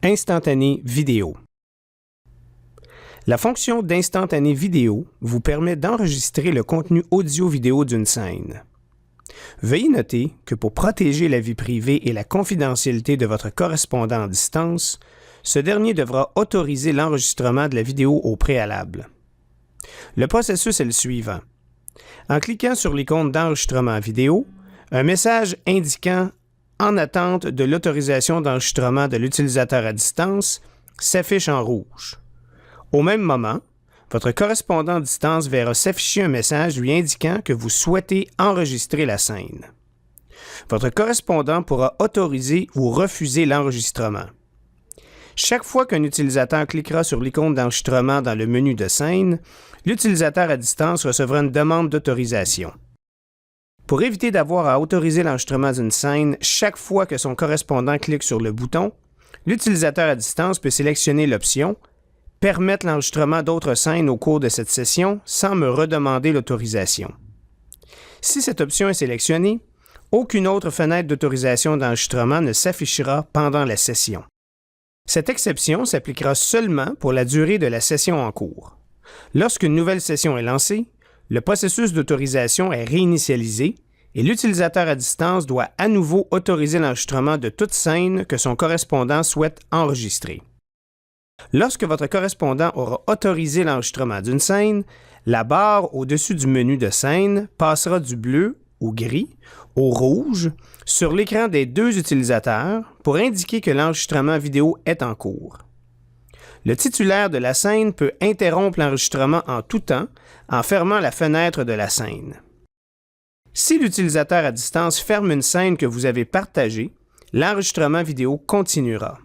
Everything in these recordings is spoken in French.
Instantané vidéo. La fonction d'instantané vidéo vous permet d'enregistrer le contenu audio-vidéo d'une scène. Veuillez noter que pour protéger la vie privée et la confidentialité de votre correspondant à distance, ce dernier devra autoriser l'enregistrement de la vidéo au préalable. Le processus est le suivant. En cliquant sur l'icône d'enregistrement vidéo, un message indiquant « En attente de l'autorisation d'enregistrement de l'utilisateur à distance » s'affiche en rouge. Au même moment, votre correspondant à distance verra s'afficher un message lui indiquant que vous souhaitez enregistrer la scène. Votre correspondant pourra autoriser ou refuser l'enregistrement. Chaque fois qu'un utilisateur cliquera sur l'icône d'enregistrement dans le menu de scène, l'utilisateur à distance recevra une demande d'autorisation. Pour éviter d'avoir à autoriser l'enregistrement d'une scène chaque fois que son correspondant clique sur le bouton, l'utilisateur à distance peut sélectionner l'option « Permettre l'enregistrement d'autres scènes au cours de cette session sans me redemander l'autorisation ». Si cette option est sélectionnée, aucune autre fenêtre d'autorisation d'enregistrement ne s'affichera pendant la session. Cette exception s'appliquera seulement pour la durée de la session en cours. Lorsqu'une nouvelle session est lancée, le processus d'autorisation est réinitialisé et l'utilisateur à distance doit à nouveau autoriser l'enregistrement de toute scène que son correspondant souhaite enregistrer. Lorsque votre correspondant aura autorisé l'enregistrement d'une scène, la barre au-dessus du menu de scène passera du bleu ou gris au rouge sur l'écran des deux utilisateurs pour indiquer que l'enregistrement vidéo est en cours. Le titulaire de la scène peut interrompre l'enregistrement en tout temps en fermant la fenêtre de la scène. Si l'utilisateur à distance ferme une scène que vous avez partagée, l'enregistrement vidéo continuera.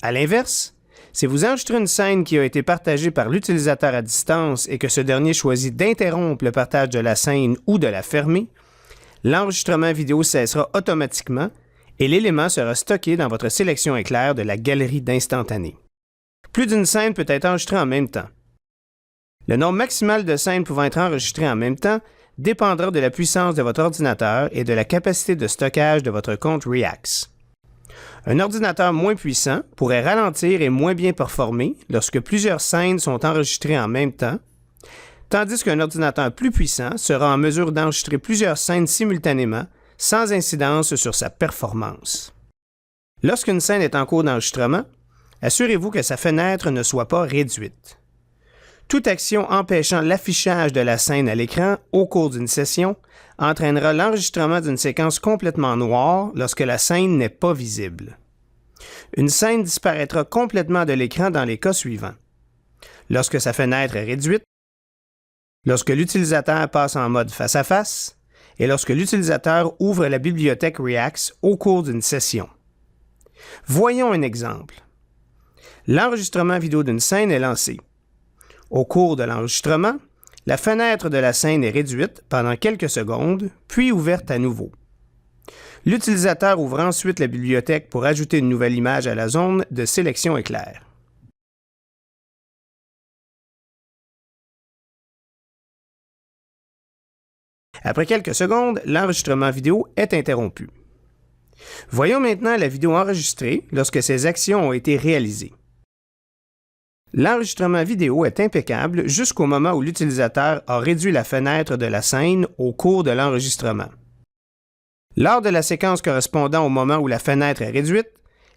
À l'inverse, si vous enregistrez une scène qui a été partagée par l'utilisateur à distance et que ce dernier choisit d'interrompre le partage de la scène ou de la fermer, l'enregistrement vidéo cessera automatiquement et l'élément sera stocké dans votre sélection éclair de la galerie d'instantanés. Plus d'une scène peut être enregistrée en même temps. Le nombre maximal de scènes pouvant être enregistrées en même temps dépendra de la puissance de votre ordinateur et de la capacité de stockage de votre compte Reax. Un ordinateur moins puissant pourrait ralentir et moins bien performer lorsque plusieurs scènes sont enregistrées en même temps, tandis qu'un ordinateur plus puissant sera en mesure d'enregistrer plusieurs scènes simultanément sans incidence sur sa performance. Lorsqu'une scène est en cours d'enregistrement, assurez-vous que sa fenêtre ne soit pas réduite. Toute action empêchant l'affichage de la scène à l'écran au cours d'une session entraînera l'enregistrement d'une séquence complètement noire lorsque la scène n'est pas visible. Une scène disparaîtra complètement de l'écran dans les cas suivants. Lorsque sa fenêtre est réduite, lorsque l'utilisateur passe en mode face-à-face et lorsque l'utilisateur ouvre la bibliothèque Reax au cours d'une session. Voyons un exemple. L'enregistrement vidéo d'une scène est lancé. Au cours de l'enregistrement, la fenêtre de la scène est réduite pendant quelques secondes, puis ouverte à nouveau. L'utilisateur ouvre ensuite la bibliothèque pour ajouter une nouvelle image à la zone de sélection éclair. Après quelques secondes, l'enregistrement vidéo est interrompu. Voyons maintenant la vidéo enregistrée lorsque ces actions ont été réalisées. L'enregistrement vidéo est impeccable jusqu'au moment où l'utilisateur a réduit la fenêtre de la scène au cours de l'enregistrement. Lors de la séquence correspondant au moment où la fenêtre est réduite,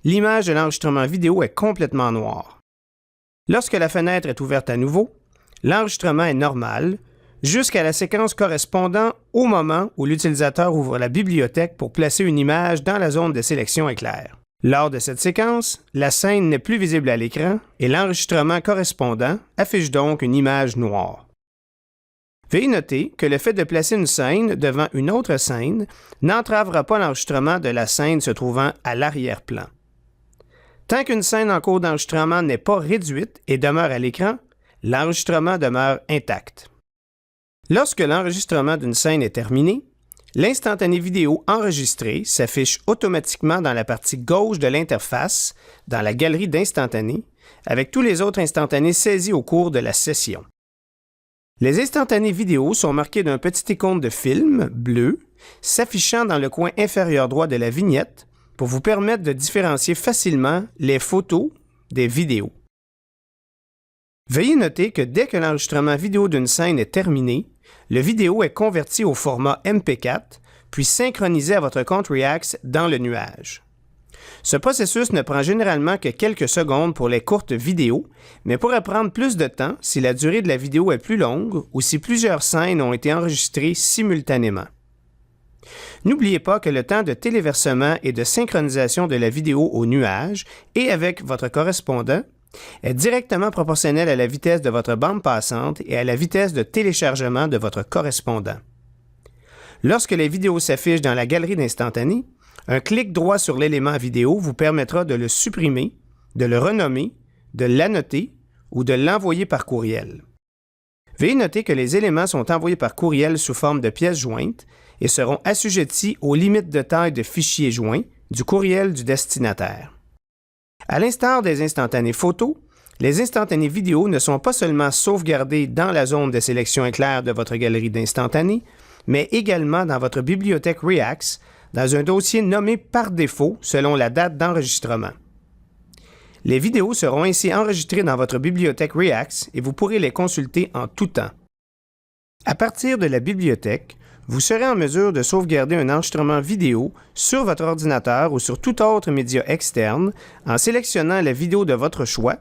l'image de l'enregistrement vidéo est complètement noire. Lorsque la fenêtre est ouverte à nouveau, l'enregistrement est normal jusqu'à la séquence correspondant au moment où l'utilisateur ouvre la bibliothèque pour placer une image dans la zone de sélection éclair. Lors de cette séquence, la scène n'est plus visible à l'écran et l'enregistrement correspondant affiche donc une image noire. Veuillez noter que le fait de placer une scène devant une autre scène n'entravera pas l'enregistrement de la scène se trouvant à l'arrière-plan. Tant qu'une scène en cours d'enregistrement n'est pas réduite et demeure à l'écran, l'enregistrement demeure intact. Lorsque l'enregistrement d'une scène est terminé, l'instantané vidéo enregistré s'affiche automatiquement dans la partie gauche de l'interface, dans la galerie d'instantanés, avec tous les autres instantanés saisis au cours de la session. Les instantanés vidéo sont marqués d'un petit icône de film bleu s'affichant dans le coin inférieur droit de la vignette pour vous permettre de différencier facilement les photos des vidéos. Veuillez noter que dès que l'enregistrement vidéo d'une scène est terminé, le vidéo est converti au format MP4, puis synchronisé à votre compte React dans le nuage. Ce processus ne prend généralement que quelques secondes pour les courtes vidéos, mais pourrait prendre plus de temps si la durée de la vidéo est plus longue ou si plusieurs scènes ont été enregistrées simultanément. N'oubliez pas que le temps de téléversement et de synchronisation de la vidéo au nuage et avec votre correspondant est directement proportionnel à la vitesse de votre bande passante et à la vitesse de téléchargement de votre correspondant. Lorsque les vidéos s'affichent dans la galerie d'instantané, un clic droit sur l'élément vidéo vous permettra de le supprimer, de le renommer, de l'annoter ou de l'envoyer par courriel. Veuillez noter que les éléments sont envoyés par courriel sous forme de pièces jointes et seront assujettis aux limites de taille de fichiers joints du courriel du destinataire. À l'instar des instantanés photos, les instantanés vidéo ne sont pas seulement sauvegardés dans la zone de sélection éclair de votre galerie d'instantanés, mais également dans votre bibliothèque React dans un dossier nommé par défaut selon la date d'enregistrement. Les vidéos seront ainsi enregistrées dans votre bibliothèque React et vous pourrez les consulter en tout temps. À partir de la bibliothèque, vous serez en mesure de sauvegarder un enregistrement vidéo sur votre ordinateur ou sur tout autre média externe en sélectionnant la vidéo de votre choix,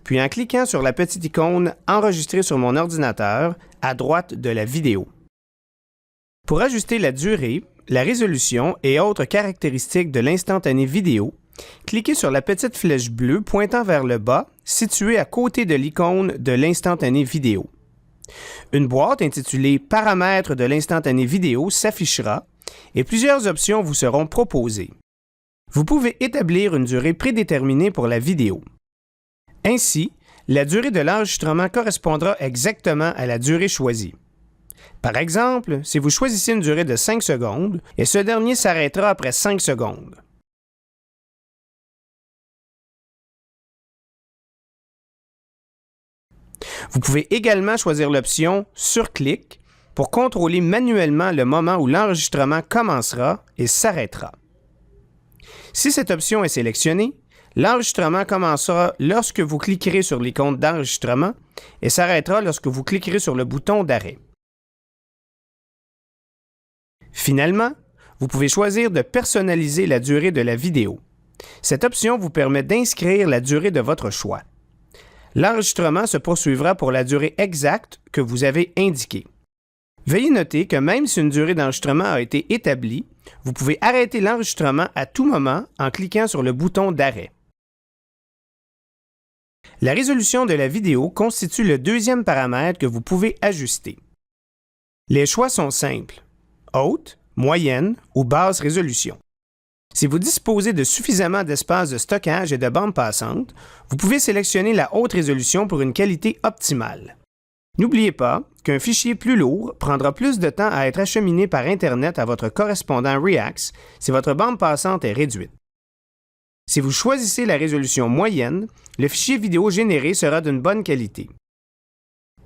puis en cliquant sur la petite icône « Enregistrer sur mon ordinateur » à droite de la vidéo. Pour ajuster la durée, la résolution et autres caractéristiques de l'instantané vidéo, cliquez sur la petite flèche bleue pointant vers le bas située à côté de l'icône de l'instantané vidéo. Une boîte intitulée « Paramètres de l'instantané vidéo » s'affichera et plusieurs options vous seront proposées. Vous pouvez établir une durée prédéterminée pour la vidéo. Ainsi, la durée de l'enregistrement correspondra exactement à la durée choisie. Par exemple, si vous choisissez une durée de 5 secondes, et ce dernier s'arrêtera après 5 secondes. Vous pouvez également choisir l'option « Sur clic » pour contrôler manuellement le moment où l'enregistrement commencera et s'arrêtera. Si cette option est sélectionnée, l'enregistrement commencera lorsque vous cliquerez sur l'icône d'enregistrement et s'arrêtera lorsque vous cliquerez sur le bouton d'arrêt. Finalement, vous pouvez choisir de personnaliser la durée de la vidéo. Cette option vous permet d'inscrire la durée de votre choix. L'enregistrement se poursuivra pour la durée exacte que vous avez indiquée. Veuillez noter que même si une durée d'enregistrement a été établie, vous pouvez arrêter l'enregistrement à tout moment en cliquant sur le bouton d'arrêt. La résolution de la vidéo constitue le deuxième paramètre que vous pouvez ajuster. Les choix sont simples: haute, moyenne ou basse résolution. Si vous disposez de suffisamment d'espace de stockage et de bande passante, vous pouvez sélectionner la haute résolution pour une qualité optimale. N'oubliez pas qu'un fichier plus lourd prendra plus de temps à être acheminé par Internet à votre correspondant React si votre bande passante est réduite. Si vous choisissez la résolution moyenne, le fichier vidéo généré sera d'une bonne qualité.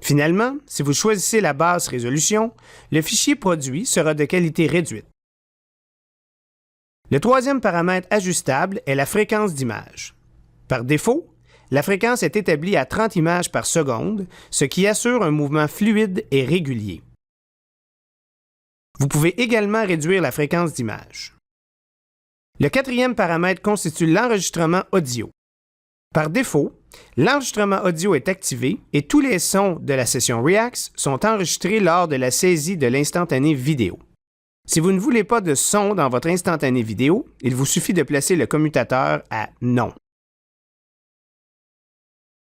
Finalement, si vous choisissez la basse résolution, le fichier produit sera de qualité réduite. Le troisième paramètre ajustable est la fréquence d'image. Par défaut, la fréquence est établie à 30 images par seconde, ce qui assure un mouvement fluide et régulier. Vous pouvez également réduire la fréquence d'image. Le quatrième paramètre constitue l'enregistrement audio. Par défaut, l'enregistrement audio est activé et tous les sons de la session React sont enregistrés lors de la saisie de l'instantané vidéo. Si vous ne voulez pas de son dans votre instantané vidéo, il vous suffit de placer le commutateur à « Non ».